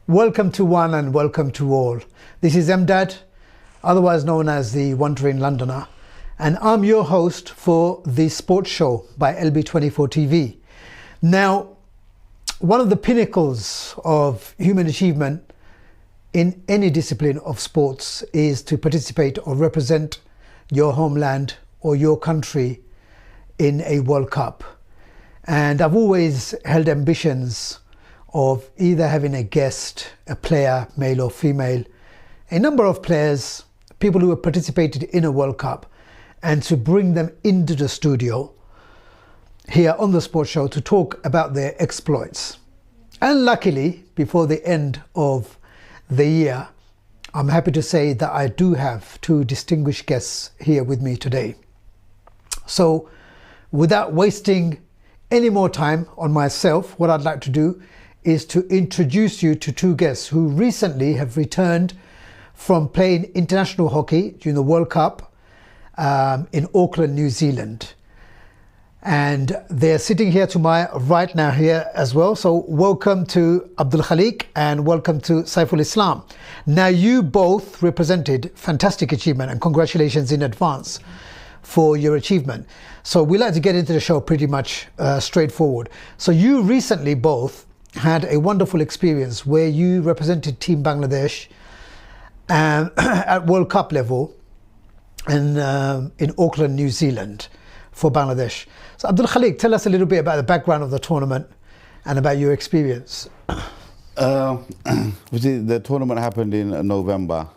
Welcome to one and welcome to all. This is Emdad, otherwise known as the Wandering Londoner, and I'm your host for the Sports Show by LB24 TV. Now, one of the pinnacles of human achievement in any discipline of sports is to participate or represent your homeland or your country in a World Cup. And I've always held ambitions of either having a guest, a player, male or female, a number of players, people who have participated in a World Cup, and to bring them into the studio here on the Sports Show to talk about their exploits. And luckily, before the end of the year, I'm happy to say that I do have two distinguished guests here with me today. So without wasting any more time on myself, what I'd like to do is to introduce you to two guests who recently have returned from playing international hockey during the World Cup in Auckland, New Zealand. And they're sitting here to my right now here as well. So welcome to Abdul Khalik and welcome to Saiful Islam. Now you both represented fantastic achievement and congratulations in advance for your achievement. So we like to get into the show pretty much straightforward. So you recently both had a wonderful experience where you represented Team Bangladesh at World Cup level in Auckland, New Zealand for Bangladesh. So Abdul Khalik, tell us a little bit about the background of the tournament and about your experience. The tournament happened in November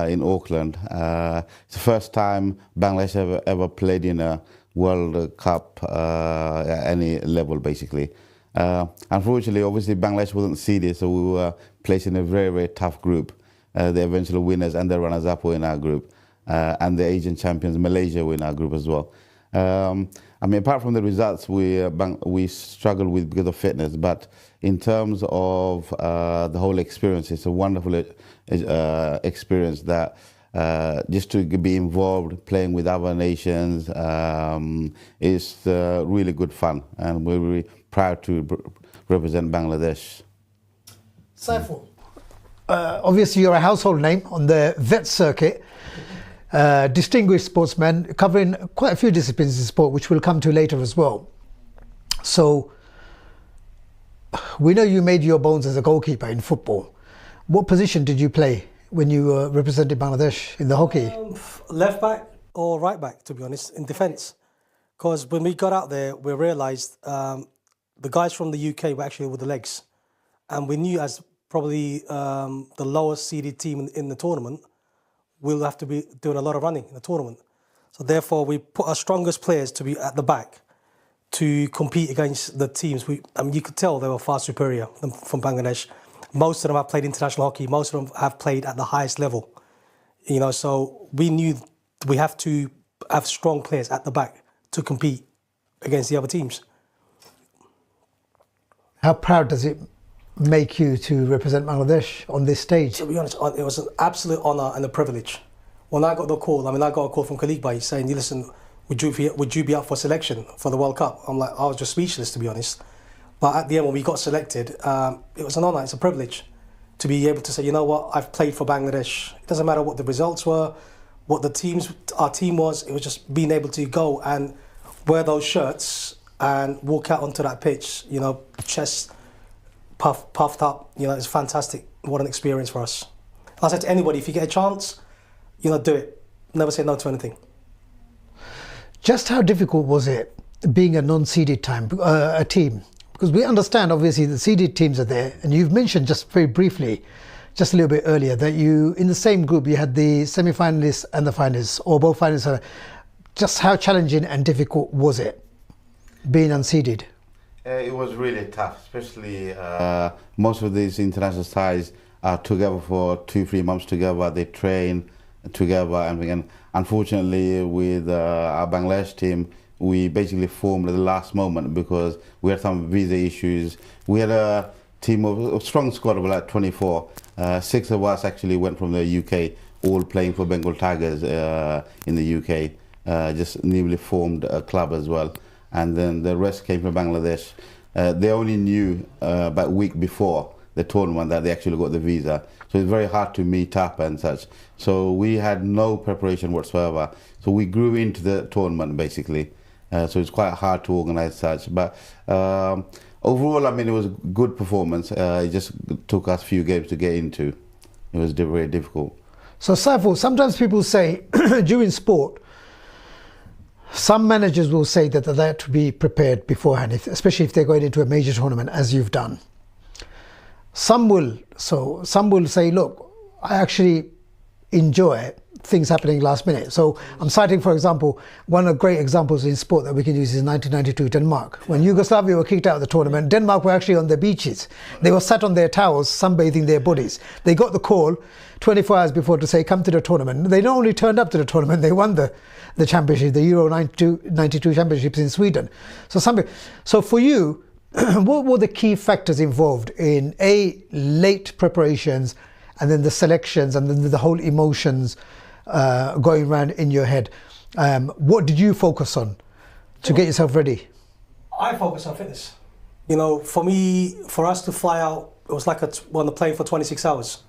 in Auckland. It's the first time Bangladesh ever played in a World Cup at any level, basically. Unfortunately, obviously, Bangladesh wasn't seeded, so we were placed in a very, very tough group. The eventual winners and the runners-up were in our group, and the Asian champions, Malaysia, were in our group as well. I mean, apart from the results, we struggled with because of fitness, but in terms of the whole experience, it's a wonderful experience that just to be involved, playing with other nations, is really good fun, and we're really proud to represent Bangladesh. Saiful, obviously you're a household name on the vet circuit. Distinguished sportsman covering quite a few disciplines in sport, which we'll come to later as well. So we know you made your bones as a goalkeeper in football. What position did you play when you represented Bangladesh in the hockey? Left back or right back, to be honest, in defence. Because when we got out there, we realised the guys from the UK were actually with the legs. And we knew as probably the lowest seeded team in the tournament, we'll have to be doing a lot of running in the tournament. So therefore, we put our strongest players to be at the back to compete against the teams. You could tell they were far superior from Bangladesh. Most of them have played international hockey. Most of them have played at the highest level. You know, so we knew we have to have strong players at the back to compete against the other teams. How proud does it make you to represent Bangladesh on this stage? To be honest, it was an absolute honour and a privilege. When I got the call, I got a call from Khalik Bhai saying, listen, would you be up for selection for the World Cup? I was just speechless, to be honest. But at the end, when we got selected, it was an honour, it's a privilege to be able to say, you know what, I've played for Bangladesh. It doesn't matter what the results were, what our team was, it was just being able to go and wear those shirts and walk out onto that pitch, you know, chest puffed up, you know, it's fantastic. What an experience for us. I said to anybody, if you get a chance, you know, do it. Never say no to anything. Just how difficult was it being a non-seeded team? Because we understand, obviously, the seeded teams are there, and you've mentioned just very briefly, just a little bit earlier, that you, in the same group, you had the semi-finalists and the finalists, or both finalists. Just how challenging and difficult was it being unseeded? It was really tough, especially most of these international sides are together for 2-3 months together. They train together, and unfortunately, with our Bangladesh team, we basically formed at the last moment because we had some visa issues. We had a team of a strong squad of like 24. 6 of us actually went from the UK, all playing for Bengal Tigers in the UK. Just newly formed a club as well. And then the rest came from Bangladesh. They only knew about a week before the tournament that they actually got the visa. So it's very hard to meet up and such. So we had no preparation whatsoever. So we grew into the tournament basically. So it's quite hard to organize such. But overall, I mean, it was a good performance. It just took us a few games to get into. It was very difficult. So Saiful, sometimes people say during sport, some managers will say that they have to be prepared beforehand, especially if they're going into a major tournament, as you've done. Some will say, look, I actually enjoy things happening last minute. So I'm citing, for example, one of the great examples in sport that we can use is 1992 Denmark. When Yugoslavia were kicked out of the tournament, Denmark were actually on their beaches. They were sat on their towels, sunbathing their bodies. They got the call 24 hours before to say, come to the tournament. They not only turned up to the tournament, they won the championship, the Euro 92 championships in Sweden. So for you, what were the key factors involved in late preparations and then the selections and then the whole emotions going around in your head? What did you focus on to get yourself ready? I focus on fitness. You know, for us to fly out, it was like on the plane for 26 hours.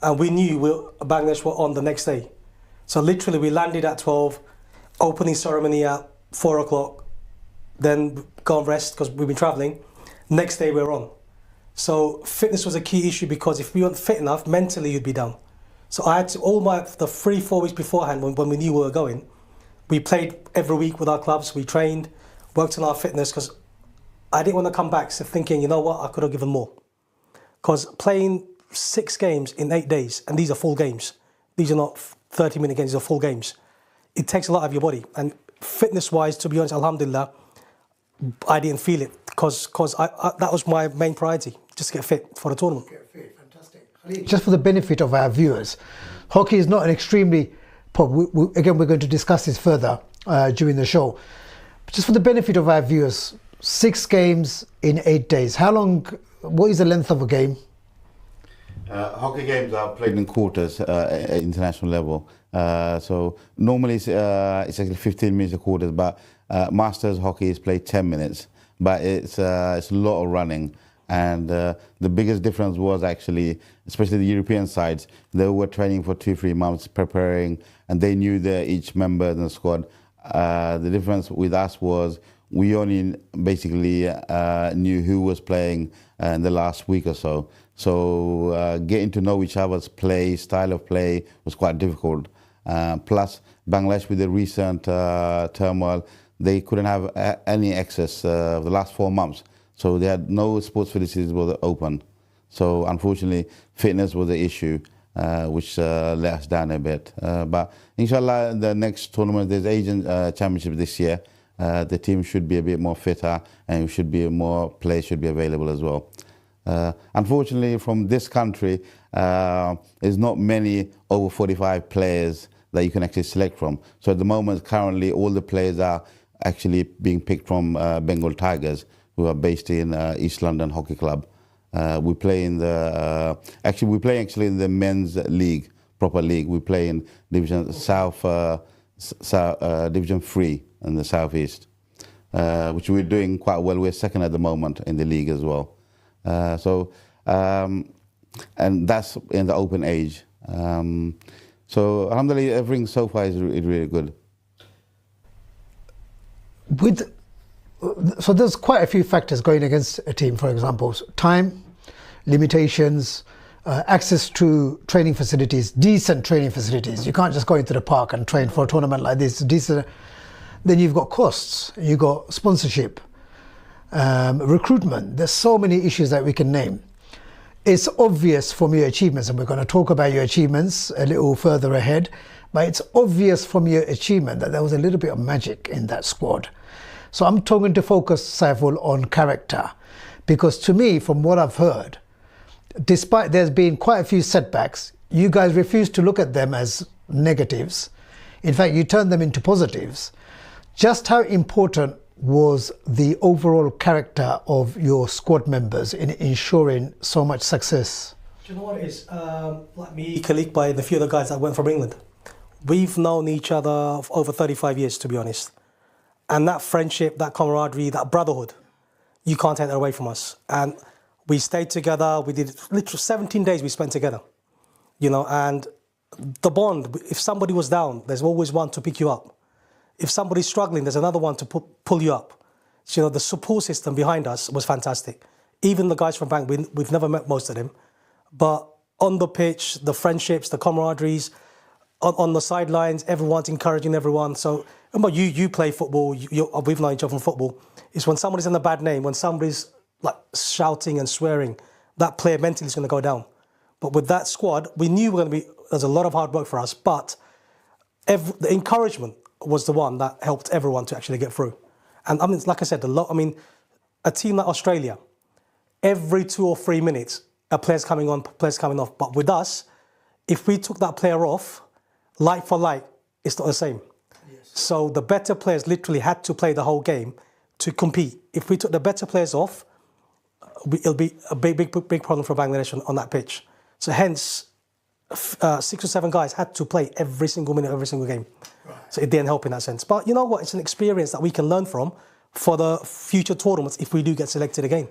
And we knew Bangladesh were on the next day. So literally we landed at 12, opening ceremony at 4 o'clock, then go and rest because we've been traveling. Next day we're on. So fitness was a key issue because if we weren't fit enough, mentally you'd be down. So I had to, the 3-4 weeks beforehand when we knew we were going, we played every week with our clubs, we trained, worked on our fitness because I didn't want to come back thinking, you know what, I could have given more. Because playing 6 games in 8 days, and these are full games, these are not 30-minute games, these are full games. It takes a lot of your body. And fitness-wise, to be honest, alhamdulillah, I didn't feel it because that was my main priority, just to get fit for the tournament. Get fit, fantastic. Just for the benefit of our viewers, hockey is not an extremely, again, we're going to discuss this further during the show. But just for the benefit of our viewers, 6 games in 8 days. What is the length of a game? Hockey games are played in quarters at international level. So normally it's actually 15 minutes a quarter, but Masters hockey is played 10 minutes. But it's a lot of running. And the biggest difference was actually, especially the European sides, they were training for 2-3 months, preparing, and they knew each member in the squad. The difference with us was we only basically knew who was playing in the last week or so. So getting to know each other's play, style of play was quite difficult. Plus, Bangladesh with the recent turmoil, they couldn't have any access the last 4 months. So they had no sports facilities were open. So unfortunately, fitness was the issue, which let us down a bit. But inshallah, the next tournament, there's Asian Championship this year. The team should be a bit more fitter and more players should be available as well. Unfortunately, from this country, there's not many over 45 players that you can actually select from. So at the moment, currently, all the players are actually being picked from Bengal Tigers, who are based in East London Hockey Club. We play in the in the men's league, proper league. We play in Division South, Division 3 in the Southeast, which we're doing quite well. We're second at the moment in the league as well. And that's in the open age. So alhamdulillah, everything so far is really good. So there's quite a few factors going against a team, for example, time, limitations, access to training facilities, decent training facilities. You can't just go into the park and train for a tournament like this. Then you've got costs, you've got sponsorship, recruitment. There's so many issues that we can name. It's obvious from your achievements, and we're going to talk about your achievements a little further ahead, but it's obvious from your achievement that there was a little bit of magic in that squad. So I'm going to focus, Saiful, on character, because to me, from what I've heard, despite there's been quite a few setbacks, you guys refuse to look at them as negatives. In fact, you turn them into positives. Just how important was the overall character of your squad members in ensuring so much success? Do you know what it is? Like me, Khalik, by the few other guys that went from England, we've known each other for over 35 years, to be honest. And that friendship, that camaraderie, that brotherhood, you can't take that away from us. And We stayed together. We did literally 17 days we spent together, you know, and the bond, if somebody was down, there's always one to pick you up. If somebody's struggling, there's another one to pull you up. So, you know, the support system behind us was fantastic. Even the guys from Bank, we've never met most of them, but on the pitch, the friendships, the camaraderies, on the sidelines, everyone's encouraging everyone. So remember, you play football, we've known each other from football. It's when somebody's in a bad name, when somebody's like shouting and swearing, that player mentally is going to go down. But with that squad, we knew there's a lot of hard work for us, but the encouragement was the one that helped everyone to actually get through. And I mean, like I said, a team like Australia, every 2 or 3 minutes, a player's coming on, player's coming off. But with us, if we took that player off, like for like, it's not the same. Yes. So the better players literally had to play the whole game to compete. If we took the better players off, it'll be a big problem for Bangladesh on that pitch. So hence, 6 or 7 guys had to play every single minute, every single game. Right. So it didn't help in that sense. But you know what? It's an experience that we can learn from for the future tournaments if we do get selected again.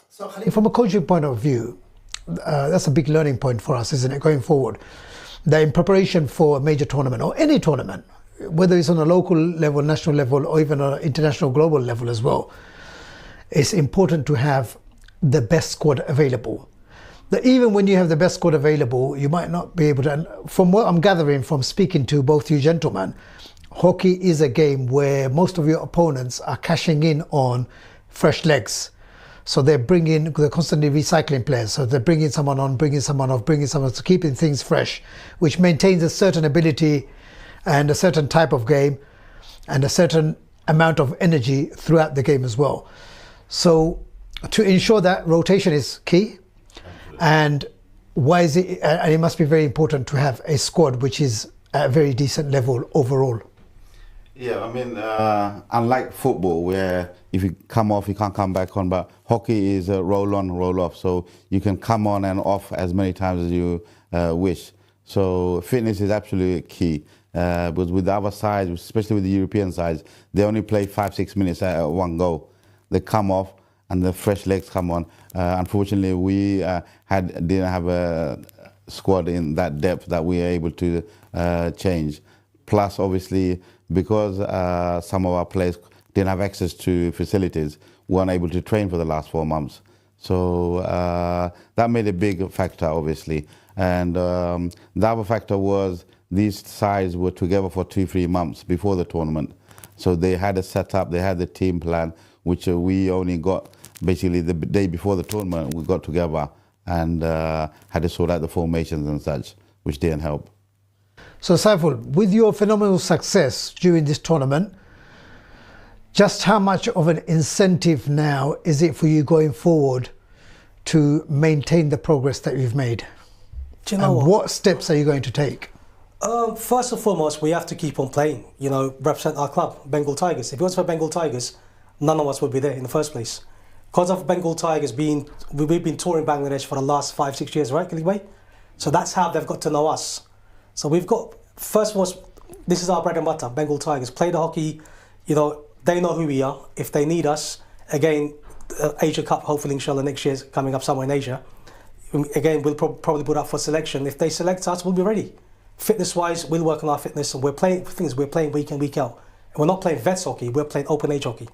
So from a coaching point of view, that's a big learning point for us, isn't it, going forward? That in preparation for a major tournament or any tournament, whether it's on a local level, national level, or even an international global level as well, it's important to have the best squad available. That even when you have the best squad available, you might not be able to, and from what I'm gathering from speaking to both you gentlemen, hockey is a game where most of your opponents are cashing in on fresh legs. So they're constantly recycling players. So they're bringing someone on, bringing someone off, bringing someone, so keeping things fresh, which maintains a certain ability and a certain type of game and a certain amount of energy throughout the game as well. So to ensure that rotation is key. And why is it? And it must be very important to have a squad which is at a very decent level overall. Yeah, I mean, unlike football, where if you come off, you can't come back on, but hockey is a roll on, roll off. So you can come on and off as many times as you wish. So fitness is absolutely key. But with the other sides, especially with the European sides, they only play 5-6 minutes at one go. They come off and the fresh legs come on. Unfortunately, we didn't have a squad in that depth that we were able to change. Plus, obviously, because some of our players didn't have access to facilities, we weren't able to train for the last 4 months. So that made a big factor, obviously. And the other factor was these sides were together for 2-3 months before the tournament. So they had a setup, they had the team plan, which we only got basically the day before the tournament. We got together and had to sort out the formations and such, which didn't help. So Saiful, with your phenomenal success during this tournament, just how much of an incentive now is it for you going forward to maintain the progress that you've made? Do you know what steps are you going to take? First and foremost, we have to keep on playing, you know, represent our club, Bengal Tigers. If it was for Bengal Tigers, none of us would be there in the first place. Because of Bengal Tigers we've been touring Bangladesh for the last 5-6 years, right, Khalik Bhai? So that's how they've got to know us. So we've got, first of all, this is our bread and butter, Bengal Tigers. Play the hockey, you know, they know who we are. If they need us, again, Asia Cup, hopefully, inshallah, next year's coming up somewhere in Asia. Again, we'll probably put up for selection. If they select us, we'll be ready. Fitness-wise, we'll work on our fitness, and we're playing week in, week out. And we're not playing vets hockey, we're playing open age hockey.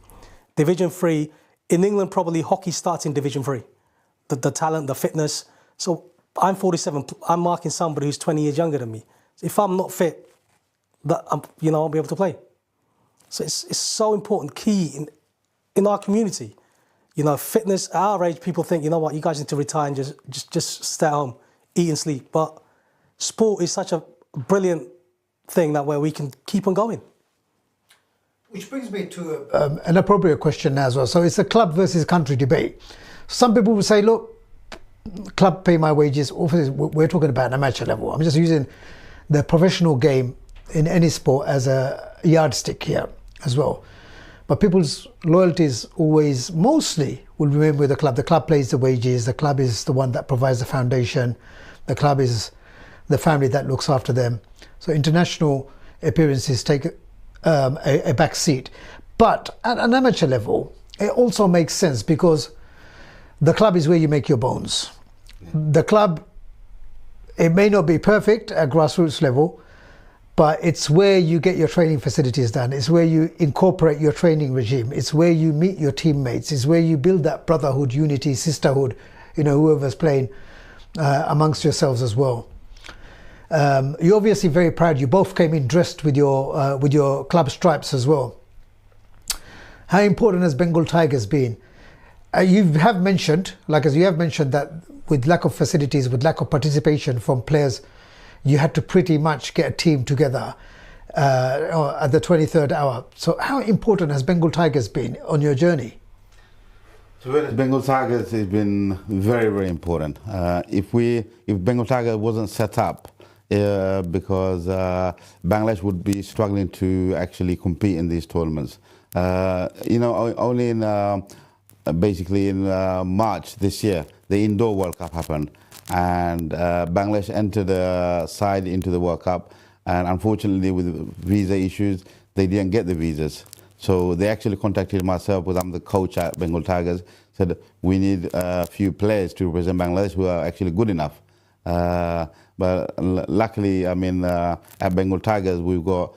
Division 3, in England, probably hockey starts in Division 3. The talent, the fitness. So I'm 47, I'm marking somebody who's 20 years younger than me. So if I'm not fit, I'll be able to play. So it's so important, key in our community. You know, fitness, at our age, people think, you know what, you guys need to retire and just stay at home, eat and sleep. But sport is such a brilliant thing that where we can keep on going. Which brings me to an appropriate question as well. So it's a club versus country debate. Some people will say, look, club pay my wages. We're talking about an amateur level. I'm just using the professional game in any sport as a yardstick here as well. But people's loyalties always mostly will remain with the club. The club pays the wages. The club is the one that provides the foundation. The club is the family that looks after them. So international appearances take a back seat. But at an amateur level, it also makes sense because the club is where you make your bones. The club, it may not be perfect at grassroots level, but it's where you get your training facilities done. It's where you incorporate your training regime. It's where you meet your teammates. It's where you build that brotherhood, unity, sisterhood, whoever's playing amongst yourselves as well. You're obviously very proud. You both came in dressed with your club stripes as well. How important has Bengal Tigers been? You have mentioned, that with lack of facilities, with lack of participation from players, you had to pretty much get a team together at the 23rd hour. So how important has Bengal Tigers been on your journey? To be honest, Bengal Tigers has been very, very important. If Bengal Tigers wasn't set up, because Bangladesh would be struggling to actually compete in these tournaments. Only in basically in March this year, the Indoor World Cup happened, and Bangladesh entered the side into the World Cup, and unfortunately with visa issues, they didn't get the visas. So they actually contacted myself, because I'm the coach at Bengal Tigers, said we need a few players to represent Bangladesh who are actually good enough. But luckily, at Bengal Tigers, we've got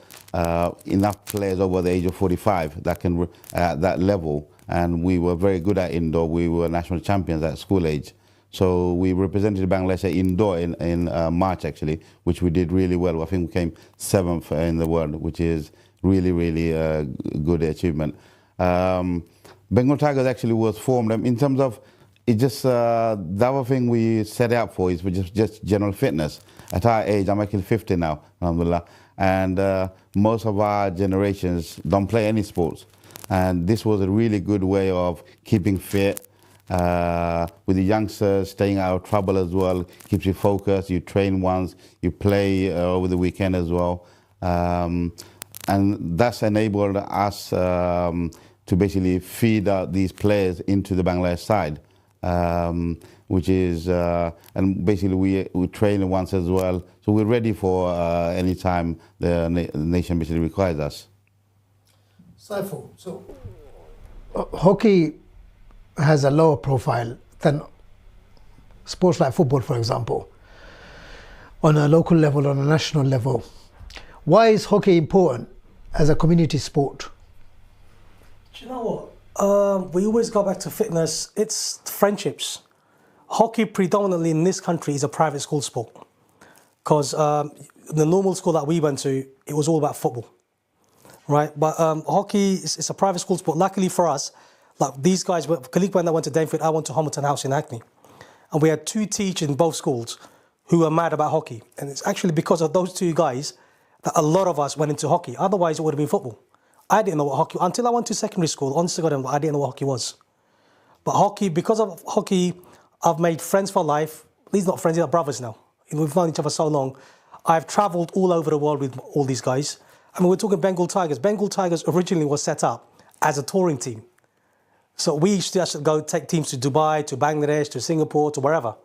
enough players over the age of 45 that can at that level, and we were very good at indoor. We were national champions at school age. So we represented Bangladesh at indoor in March, actually, which we did really well. I think we came 7th in the world, which is really, really a good achievement. Bengal Tigers actually was formed in terms of, it just, the other thing we set out for is just general fitness. At our age, I'm actually 50 now, alhamdulillah, and most of our generations don't play any sports. And this was a really good way of keeping fit, with the youngsters, staying out of trouble as well, keeps you focused, you train once, you play over the weekend as well. And that's enabled us to basically feed out these players into the Bangladesh side. Which is, and basically we train once as well, so we're ready for any time the nation basically requires us. Saiful, so hockey has a lower profile than sports like football, for example, on a local level, on a national level. Why is hockey important as a community sport? Do you know what? We always go back to fitness. It's friendships. Hockey predominantly in this country is a private school sport, because the normal school that we went to, it was all about football, right? But hockey is a private school sport. Luckily for us, like these guys, Khalik went to Dainford, I went to Homerton House in Hackney, and we had 2 teachers in both schools who were mad about hockey. And it's actually because of those 2 guys that a lot of us went into hockey. Otherwise, it would have been football. I didn't know what hockey, until I went to secondary school, honestly God, I didn't know what hockey was. But hockey, because of hockey, I've made friends for life. These are not friends, these are brothers now. We've known each other so long. I've traveled all over the world with all these guys. We're talking Bengal Tigers. Bengal Tigers originally was set up as a touring team. So we used to actually go take teams to Dubai, to Bangladesh, to Singapore, to wherever,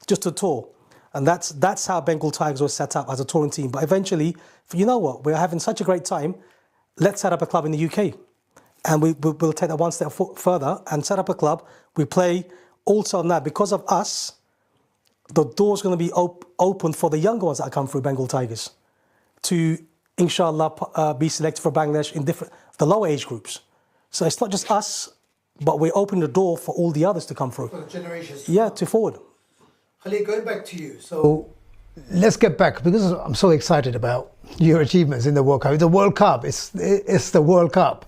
just to tour. And that's how Bengal Tigers was set up, as a touring team. But eventually, you know what, we're having such a great time, let's set up a club in the UK. And we'll take that one step further and set up a club. We play also now, because of us, the door's going to be open for the younger ones that come through Bengal Tigers to, inshallah, be selected for Bangladesh in the lower age groups. So it's not just us, but we're opening the door for all the others to come through. For the generations. Yeah, to forward. Khalik, going back to you. So let's get back, because I'm so excited about your achievements in the World Cup. It's the World Cup. It's the World Cup.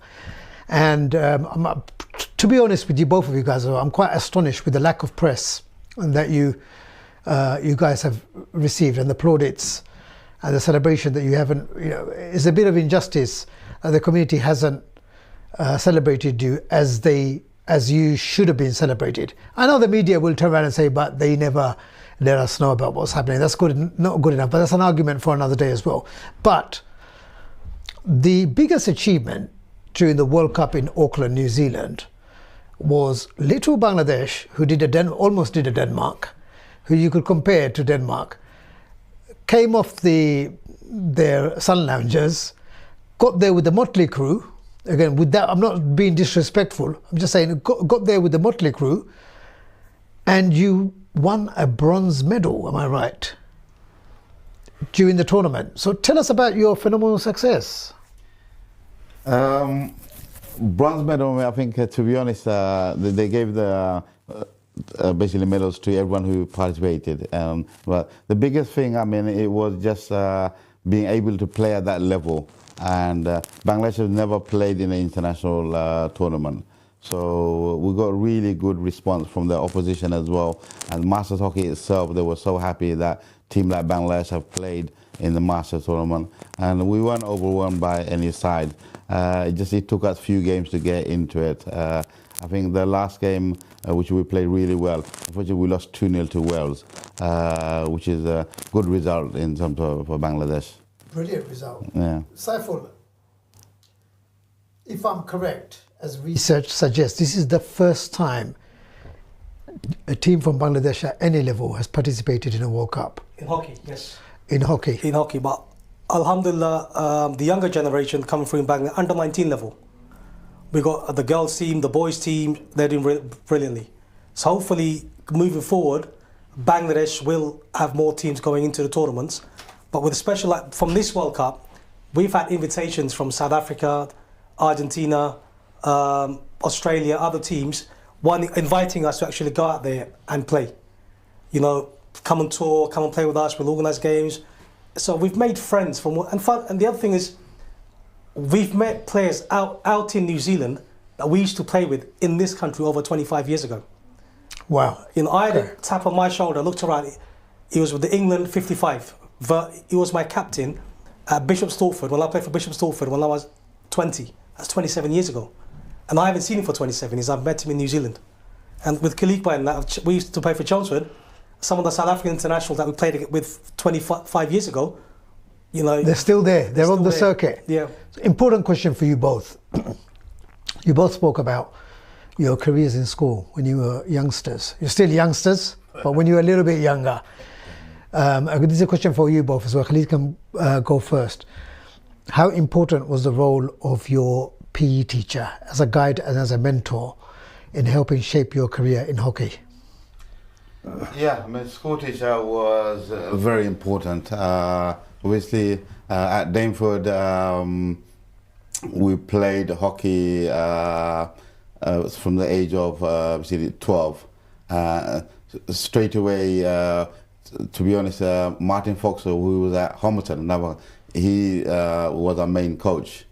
And to be honest with you, both of you guys, I'm quite astonished with the lack of press that you guys have received, and the plaudits and the celebration that you haven't. It's a bit of injustice that the community hasn't celebrated you as you should have been celebrated. I know the media will turn around and say, but they never let us know about what's happening. That's not good enough, but that's an argument for another day as well. But the biggest achievement during the World Cup in Auckland, New Zealand, was little Bangladesh, who almost did a Denmark, who you could compare to Denmark, came off their sun loungers, got there with the motley crew. Again, with that, I'm not being disrespectful. I'm just saying, got there with the motley crew, And you won a bronze medal, am I right, during the tournament. So tell us about your phenomenal success. Bronze medal, I think, to be honest, they gave the basically medals to everyone who participated. But the biggest thing, I mean, it was just being able to play at that level. And Bangladesh has never played in an international tournament. So we got really good response from the opposition as well. And Masters Hockey itself, they were so happy that team like Bangladesh have played in the Masters tournament. And we weren't overwhelmed by any side. It took us a few games to get into it. I think the last game, which we played really well, unfortunately we lost 2-0 to Wales, which is a good result in terms of for Bangladesh. Brilliant result. Yeah. Saiful, if I'm correct, as research suggests, this is the first time a team from Bangladesh at any level has participated in a World Cup. In hockey, yes. In hockey. In hockey, but Alhamdulillah, the younger generation coming through in Bangladesh, under 19 level. We got the girls team, the boys team, they're doing brilliantly. So hopefully, moving forward, Bangladesh will have more teams going into the tournaments. But with a special, like from this World Cup, we've had invitations from South Africa, Argentina, Australia, other teams, one inviting us to actually go out there and play. You know, come and tour, come and play with us, we'll organise games. So we've made friends from, and the other thing is, we've met players out in New Zealand that we used to play with in this country over 25 years ago. Wow. You know, I had a tap on my shoulder, looked around, he was with the England 55. He was my captain at Bishop Stortford, when I played for Bishop Stortford when I was 20. That's 27 years ago. And I haven't seen him for 27 years. I've met him in New Zealand. And with Khalik and that, we used to play for Chelmsford. Some of the South African internationals that we played with 25 years ago, you know. They're still there. They're on the circuit. Yeah. Important question for you both. You both spoke about your careers in school when you were youngsters. You're still youngsters, but when you were a little bit younger. This is a question for you both as well. Khalid can go first. How important was the role of your PE teacher as a guide and as a mentor in helping shape your career in hockey? Yeah, my school teacher was very important. Obviously, at Dainford, we played hockey from the age of 12. Straight away, to be honest, Martin Foxer, who was at Homerton, he was our main coach.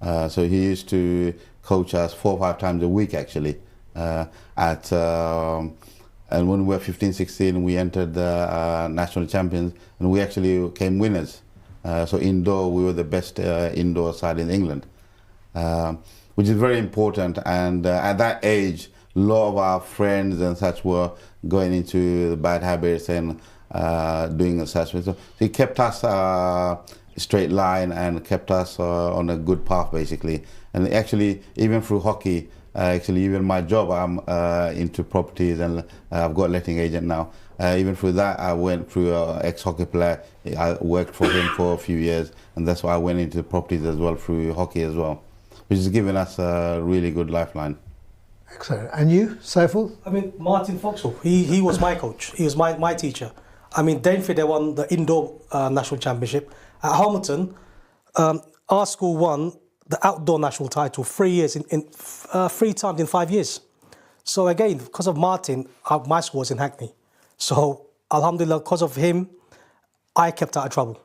So he used to coach us 4 or 5 times a week, actually. And when we were 15, 16, we entered the national champions, and we actually came winners. So indoor, we were the best indoor side in England, which is very important. And at that age, a lot of our friends and such were going into the bad habits and doing such. So he kept us straight line and kept us on a good path, basically. And actually, even through hockey, even my job, I'm into properties, and I've got a letting agent now. Even through that, I went through an ex-hockey player. I worked for him for a few years, and that's why I went into properties as well through hockey as well, which has given us a really good lifeline. Excellent. And you, Saiful? I mean, Martin Foxall, he was my coach. He was my teacher. I mean, Dainford, they won the indoor national championship. At Hamilton, our school won the outdoor national title 3 years, 3 times in 5 years. So again, because of Martin, my school was in Hackney. So alhamdulillah, because of him, I kept out of trouble.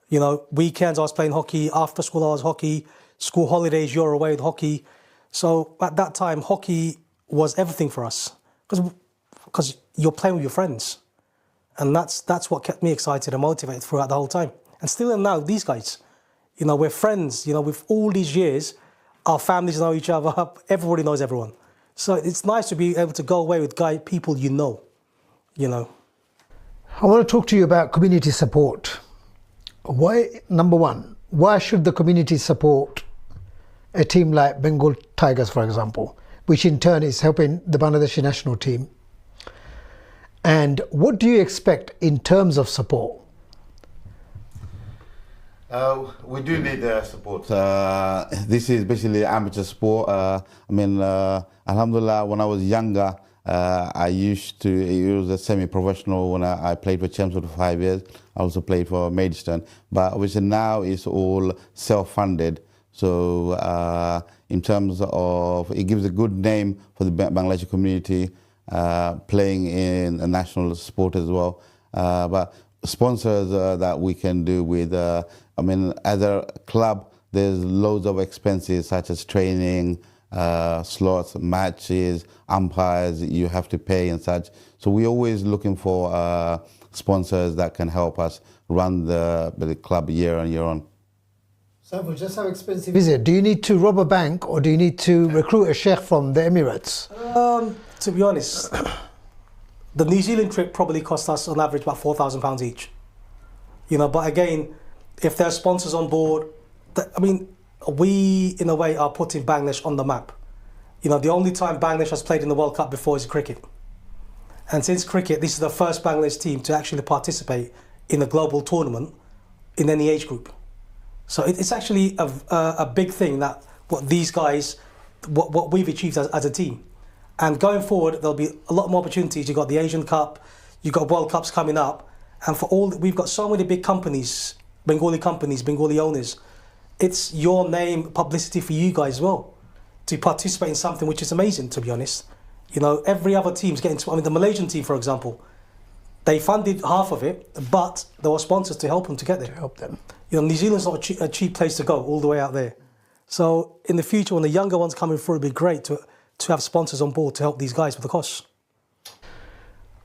You know, weekends I was playing hockey, after school I was hockey, school holidays you're away with hockey. So at that time, hockey was everything for us, because you're playing with your friends. And that's what kept me excited and motivated throughout the whole time. And still and now, these guys, you know, we're friends, you know, with all these years, our families know each other, everybody knows everyone. So it's nice to be able to go away with people you know. I want to talk to you about community support. Number one, why should the community support a team like Bengal Tigers, for example, which in turn is helping the Bangladeshi national team? And what do you expect in terms of support? We do need support. This is basically amateur sport. Alhamdulillah, when I was younger, I used to, it was a semi-professional when I played for Chelmsford for 5 years. I also played for Maidstone. But obviously now it's all self-funded. So in terms of, it gives a good name for the Bangladeshi community, playing in a national sport as well. But sponsors that we can do with, I mean, as a club, there's loads of expenses such as training, slots, matches, umpires you have to pay and such. So we're always looking for sponsors that can help us run the club year on year on. Saiful, just how expensive is it? Do you need to rob a bank or do you need to recruit a sheikh from the Emirates? To be honest, the New Zealand trip probably cost us on average about £4,000 each. You know, but again, if there are sponsors on board, I mean, we in a way are putting Bangladesh on the map. You know, the only time Bangladesh has played in the World Cup before is cricket. And since cricket, this is the first Bangladesh team to actually participate in a global tournament in any age group. So it's actually a big thing that what these guys, what we've achieved as a team. And going forward, there'll be a lot more opportunities. You've got the Asian Cup, you've got World Cups coming up. And for all, we've got so many big companies, Bengali owners. It's your name, publicity for you guys as well, to participate in something which is amazing, to be honest. You know, every other team's getting to, I mean, the Malaysian team, for example, they funded half of it, but there were sponsors to help them to get there. To help them. You know, New Zealand's not a cheap place to go, all the way out there. So in the future, when the younger ones coming through, it'd be great to have sponsors on board to help these guys with the costs.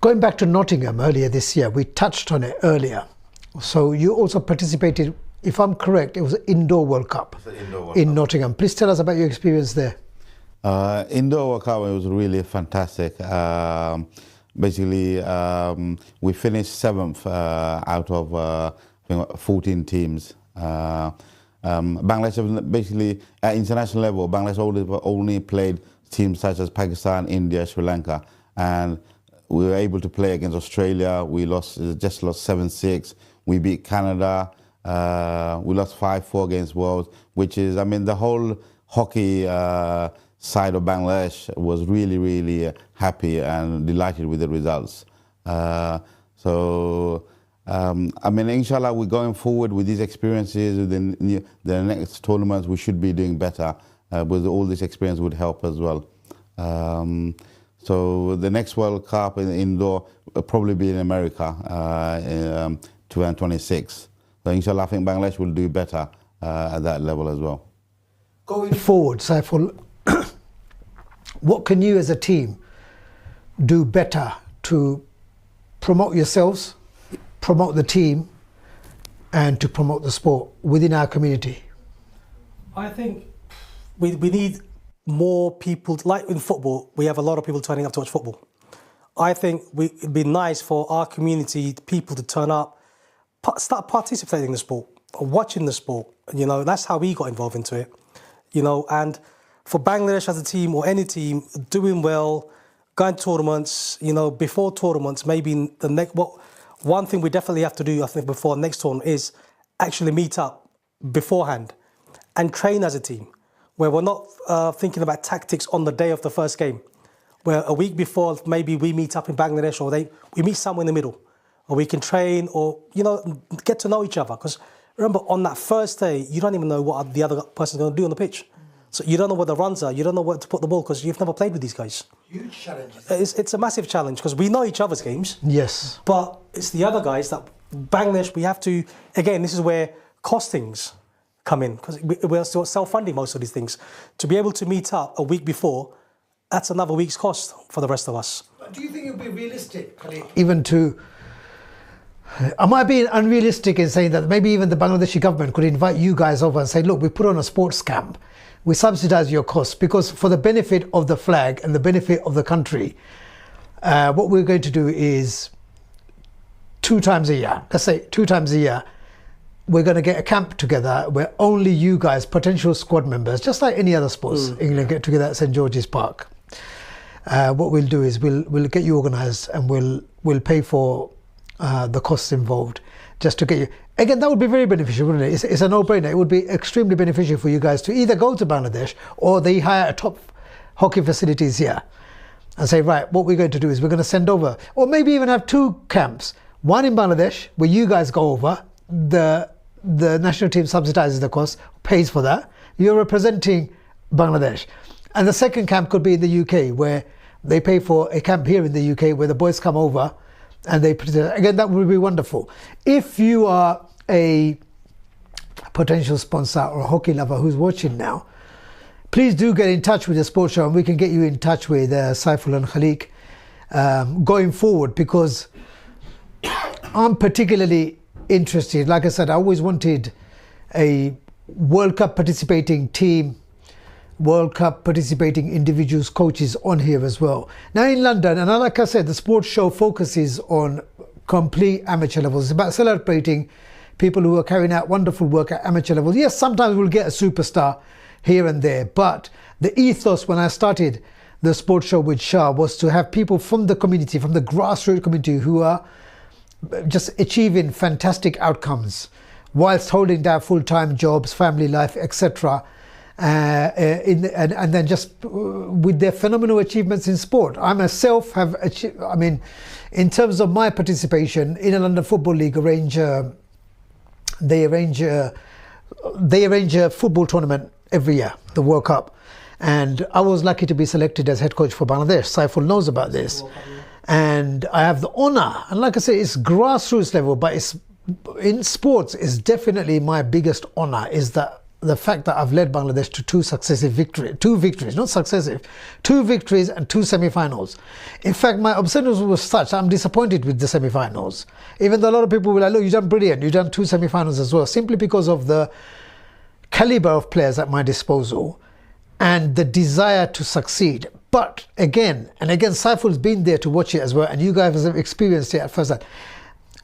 Going back to Nottingham earlier this year, we touched on it earlier. So you also participated, if I'm correct, it was an indoor World Cup in Nottingham. Please tell us about your experience there. Indoor World Cup, it was really fantastic. Basically, we finished 7th out of 14 teams. Bangladesh, basically, at international level, Bangladesh only played teams such as Pakistan, India, Sri Lanka, and we were able to play against Australia. We just lost 7-6. We beat Canada. We lost 5-4 against Wales, which is, I mean, the whole hockey side of Bangladesh was really, really happy and delighted with the results. I mean, inshallah, we're going forward with these experiences. With the next tournaments, we should be doing better. With all this experience would help as well. So the next World Cup in indoor will probably be in America in 2026. So inshallah, I think Bangladesh will do better at that level as well. Going forward, Saiful, what can you as a team do better to promote yourselves, promote the team, and to promote the sport within our community? I think we need more people, like in football, we have a lot of people turning up to watch football. I think it'd be nice for our community, people to turn up, start participating in the sport, watching the sport. You know, that's how we got involved into it. You know, and for Bangladesh as a team or any team doing well, going to tournaments, you know, before tournaments, maybe the next, one thing we definitely have to do, I think, before the next tournament is actually meet up beforehand and train as a team, where we're not thinking about tactics on the day of the first game, where a week before maybe we meet up in Bangladesh or we meet somewhere in the middle, or we can train or, you know, get to know each other. Because remember, on that first day, you don't even know what the other person's going to do on the pitch. So you don't know where the runs are, you don't know where to put the ball because you've never played with these guys. Huge challenges. It's a massive challenge because we know each other's games. Yes. But it's the other guys that Bangladesh, we have to, again, this is where costings come in because we're still self-funding most of these things. To be able to meet up a week before, that's another week's cost for the rest of us. But do you think it would be realistic, Khalik, even to... Am I being unrealistic in saying that maybe even the Bangladeshi government could invite you guys over and say, look, we put on a sports camp, we subsidize your costs because for the benefit of the flag and the benefit of the country, what we're going to do is 2 times a year, let's say 2 times a year, we're going to get a camp together where only you guys, potential squad members, just like any other sports, England get together at St. George's Park. What we'll do is we'll get you organised and we'll pay for the costs involved just to get you. Again, that would be very beneficial, wouldn't it? It's a no-brainer. It would be extremely beneficial for you guys to either go to Bangladesh or they hire a top hockey facilities here and say, right, what we're going to do is we're going to send over, or maybe even have two camps. One in Bangladesh, where you guys go over, the national team subsidizes the cost, pays for that. You're representing Bangladesh. And the second camp could be in the UK, where they pay for a camp here in the UK where the boys come over and they participate. Again, that would be wonderful. If you are a potential sponsor or a hockey lover who's watching now, please do get in touch with the sports show, and we can get you in touch with Saiful and Khalik going forward, because I'm particularly interested. Like I said, I always wanted a World Cup participating team, World Cup participating individuals, coaches on here as well. Now in London, and like I said, the sports show focuses on complete amateur levels. It's about celebrating people who are carrying out wonderful work at amateur levels. Yes, sometimes we'll get a superstar here and there, but the ethos when I started the sports show with Shah was to have people from the community, from the grassroots community, who are just achieving fantastic outcomes whilst holding down full-time jobs, family life, etc. And then just with their phenomenal achievements in sport. I myself have achieved, I mean, in terms of my participation in a London Football League, they arrange a football tournament every year, the World Cup. And I was lucky to be selected as head coach for Bangladesh. Saiful knows about this. And I have the honor, and like I say, it's grassroots level, but it's in sports is definitely my biggest honor, is that the fact that I've led Bangladesh to two victories, not successive, two victories and two semi-finals. In fact, my obsession was such, I'm disappointed with the semi-finals. Even though a lot of people were like, look, you've done brilliant, you've done two semi-finals as well, simply because of the caliber of players at my disposal and the desire to succeed. But again, Saiful's been there to watch it as well, and you guys have experienced it at first hand.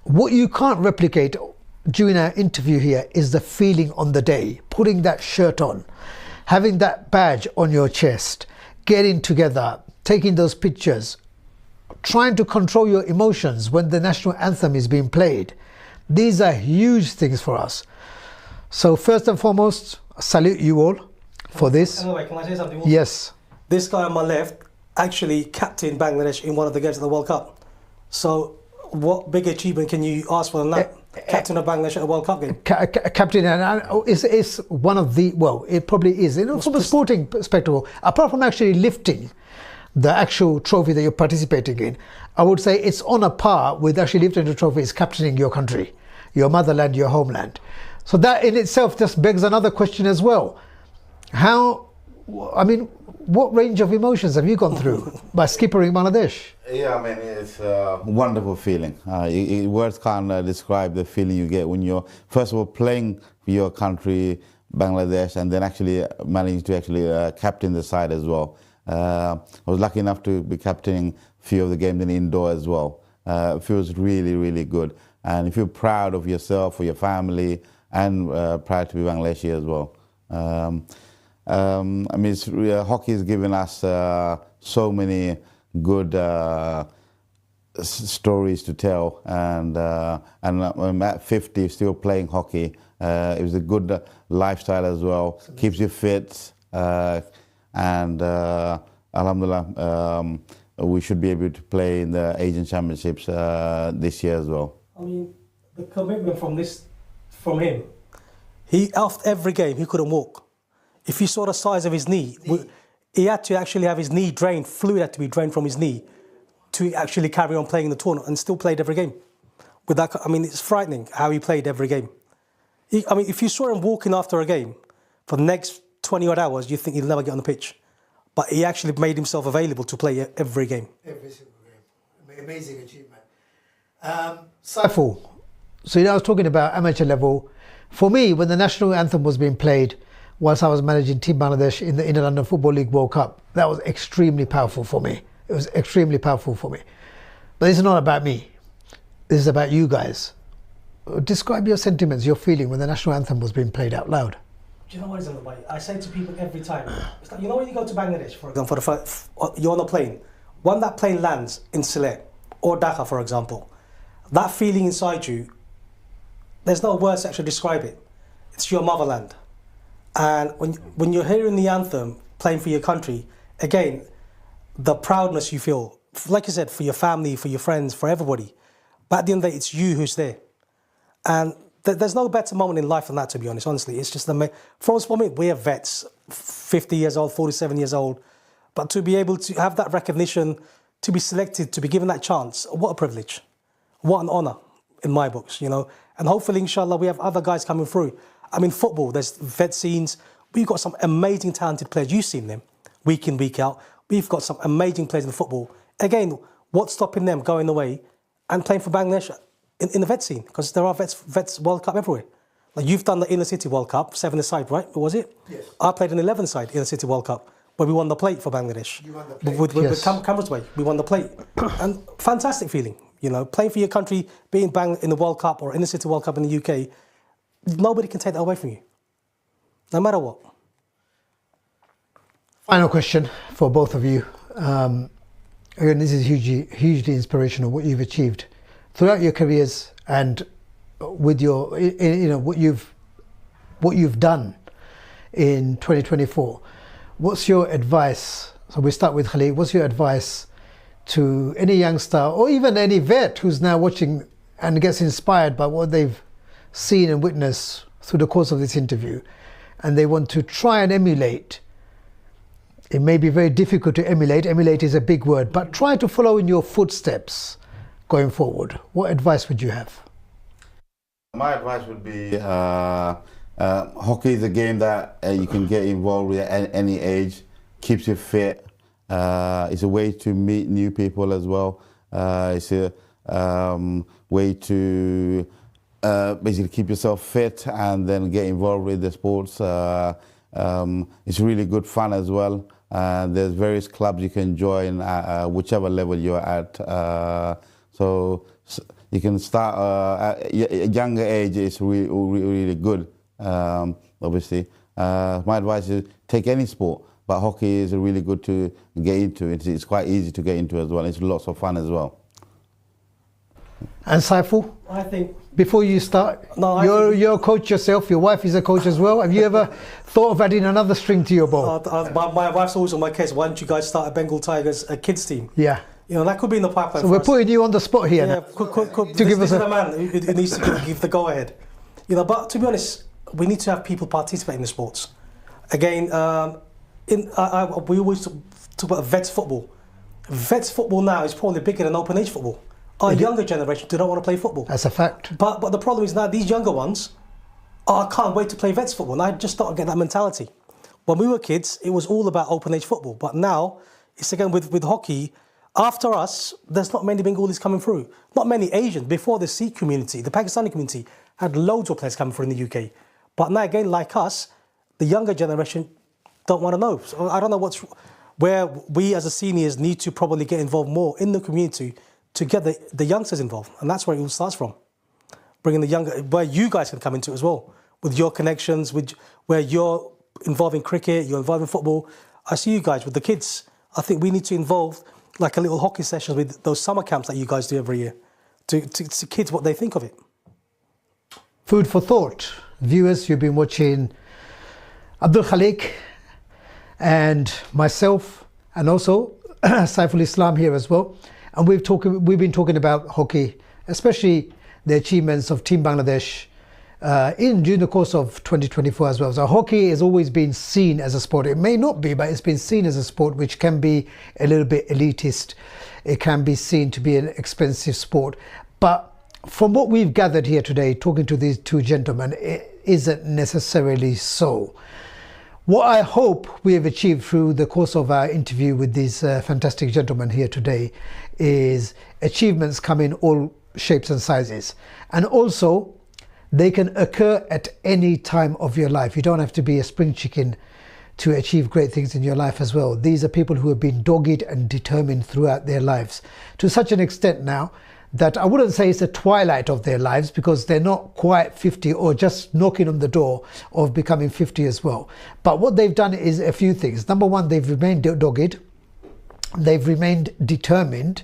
What you can't replicate during our interview here is the feeling on the day, putting that shirt on, having that badge on your chest, getting together, taking those pictures, trying to control your emotions when the national anthem is being played. These are huge things for us. So first and foremost, I salute you all for this. Anyway, can I say something? Yes. This guy on my left actually captained Bangladesh in one of the games of the World Cup. So what big achievement can you ask for than that? Captain of Bangladesh at a World Cup game. Captain, and is one of the, well, it probably is, you know, from a sporting perspective, apart from actually lifting the actual trophy that you're participating in, I would say it's on a par with actually lifting the trophy is captaining your country, your motherland, your homeland. So that in itself just begs another question as well. What range of emotions have you gone through by skippering Bangladesh? Yeah, I mean, it's a wonderful feeling. Words can't describe the feeling you get when you're, first of all, playing for your country, Bangladesh, and then actually managing to actually captain the side as well. I was lucky enough to be captaining a few of the games in indoor as well. It feels really, really good. And you feel proud of yourself, for your family, and proud to be Bangladeshi as well. Hockey has given us so many good stories to tell, and I'm at 50 still playing hockey. It was a good lifestyle as well, keeps you fit, and Alhamdulillah, we should be able to play in the Asian Championships this year as well. I mean, the commitment from him, after every game he couldn't walk. If you saw the size of his knee, he had to actually have his knee drained, fluid had to be drained from his knee to actually carry on playing in the tournament, and still played every game. With that, I mean, it's frightening how he played every game. If you saw him walking after a game for the next 20 odd hours, you think he'll never get on the pitch. But he actually made himself available to play every game. Every single game. Amazing achievement. Saiful, so I was talking about amateur level. For me, when the national anthem was being played, whilst I was managing Team Bangladesh in the London Football League World Cup, that was extremely powerful for me. It was extremely powerful for me. But this is not about me. This is about you guys. Describe your sentiments, your feeling when the national anthem was being played out loud. Do you know what it's about? I say to people every time, it's like, you know when you go to Bangladesh, for example, you're on a plane. When that plane lands in Sylhet or Dhaka, for example, that feeling inside you, there's no words to actually describe it. It's your motherland. And when you're hearing the anthem, playing for your country, again, the proudness you feel, like you said, for your family, for your friends, for everybody. But at the end of the day, it's you who's there. And there's no better moment in life than that, to be honest, honestly. It's just for me, we're vets, 50 years old, 47 years old. But to be able to have that recognition, to be selected, to be given that chance, what a privilege. What an honour in my books, you know. And hopefully, inshallah, we have other guys coming through. I mean, football, there's vet scenes. We've got some amazing, talented players. You've seen them week in, week out. We've got some amazing players in football. Again, what's stopping them going away and playing for Bangladesh in the vet scene? Because there are vets World Cup everywhere. Like you've done the Inner City World Cup, 7-a-side, right? What was it? Yes. I played an 11-side Inner City World Cup where we won the plate for Bangladesh. You won the plate. With Cameron's Way, we won the plate. And fantastic feeling, you know, playing for your country, being bang in the World Cup or Inner City World Cup in the UK, nobody can take that away from you, no matter what. Final question for both of you. Again, this is hugely inspirational, what you've achieved throughout your careers and with your, you know, what you've done in 2024. What's your advice? So we start with Khalik. What's your advice to any youngster or even any vet who's now watching and gets inspired by what they've seen and witnessed through the course of this interview, and they want to try and emulate? It may be very difficult to emulate. Emulate is a big word, but try to follow in your footsteps going forward. What advice would you have? My advice would be hockey is a game that you can get involved with at any age, keeps you fit. It's a way to meet new people as well. It's a way to basically keep yourself fit and then get involved with the sports. It's really good fun as well. There's various clubs you can join whichever level you're at. So you can start at a younger age. It's really good, obviously. My advice is take any sport, but hockey is really good to get into. It's quite easy to get into as well. It's lots of fun as well. And Saiful? I think, before you start, you're a coach yourself, your wife is a coach as well. Have you ever thought of adding another string to your bow? My wife's always on my case. Why don't you guys start a Bengal Tigers kids team? Yeah. You know, that could be in the pipeline. So we're putting you on the spot here now. To give us a man who needs to give the go ahead. You know, but to be honest, we need to have people participate in the sports. Again, we always talk about vets football. Vets football now is probably bigger than open age football. Our younger generation do not want to play football. That's a fact. But the problem is now these younger ones, I can't wait to play vets football. And I just don't get that mentality. When we were kids, it was all about open age football. But now, it's again with hockey. After us, there's not many Bengalis coming through. Not many Asians. Before the Sikh community, the Pakistani community had loads of players coming through in the UK. But now again, like us, the younger generation don't want to know. So I don't know where we as a seniors need to probably get involved more in the community to get the youngsters involved. And that's where it all starts from. Bringing the younger, where you guys can come into it as well, with your connections, with where you're involved in cricket, you're involved in football. I see you guys with the kids. I think we need to involve like a little hockey sessions with those summer camps that you guys do every year to kids what they think of it. Food for thought. Viewers, you've been watching Abdul Khalik and myself and also Saiful Islam here as well. And we've been talking about hockey, especially the achievements of Team Bangladesh during the course of 2024 as well. So hockey has always been seen as a sport. It may not be, but it's been seen as a sport which can be a little bit elitist. It can be seen to be an expensive sport. But from what we've gathered here today, talking to these two gentlemen, it isn't necessarily so. What I hope we have achieved through the course of our interview with these fantastic gentlemen here today is achievements come in all shapes and sizes. And also, they can occur at any time of your life. You don't have to be a spring chicken to achieve great things in your life as well. These are people who have been dogged and determined throughout their lives to such an extent now that I wouldn't say it's the twilight of their lives, because they're not quite 50 or just knocking on the door of becoming 50 as well. But what they've done is a few things. Number one, they've remained dogged, they've remained determined,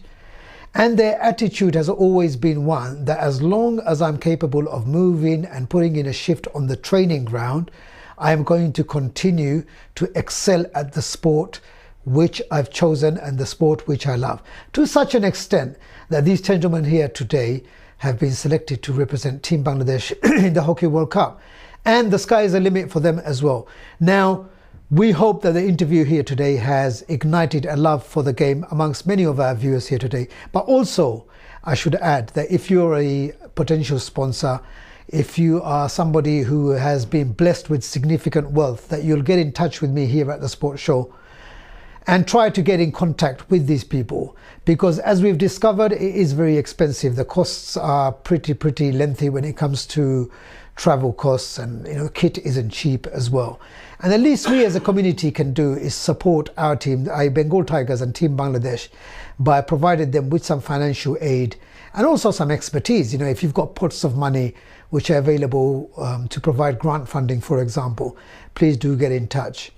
and their attitude has always been one that as long as I'm capable of moving and putting in a shift on the training ground, I am going to continue to excel at the sport which I've chosen and the sport which I love, to such an extent that these gentlemen here today have been selected to represent Team Bangladesh in the Hockey World Cup. And the sky is the limit for them as well. Now, we hope that the interview here today has ignited a love for the game amongst many of our viewers here today. But also, I should add that if you're a potential sponsor, if you are somebody who has been blessed with significant wealth, that you'll get in touch with me here at the Sports Show and try to get in contact with these people, because as we've discovered, it is very expensive. The costs are pretty lengthy when it comes to travel costs, and kit isn't cheap as well. And the least we as a community can do is support our team, our Bengal Tigers and Team Bangladesh, by providing them with some financial aid and also some expertise. If you've got pots of money which are available to provide grant funding, for example, please do get in touch.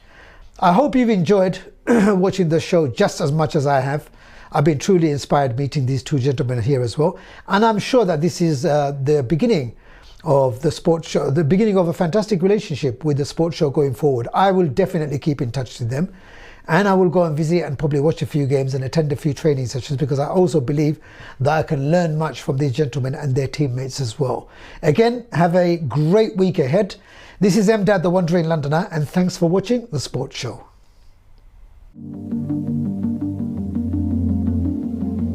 I hope you've enjoyed watching the show just as much as I have. I've been truly inspired meeting these two gentlemen here as well. And I'm sure that this is the beginning of the sports show, the beginning of a fantastic relationship with the sports show going forward. I will definitely keep in touch with them, and I will go and visit and probably watch a few games and attend a few training sessions, because I also believe that I can learn much from these gentlemen and their teammates as well. Again, have a great week ahead. This is Emdad, the Wandering Londoner, and thanks for watching the Sports Show.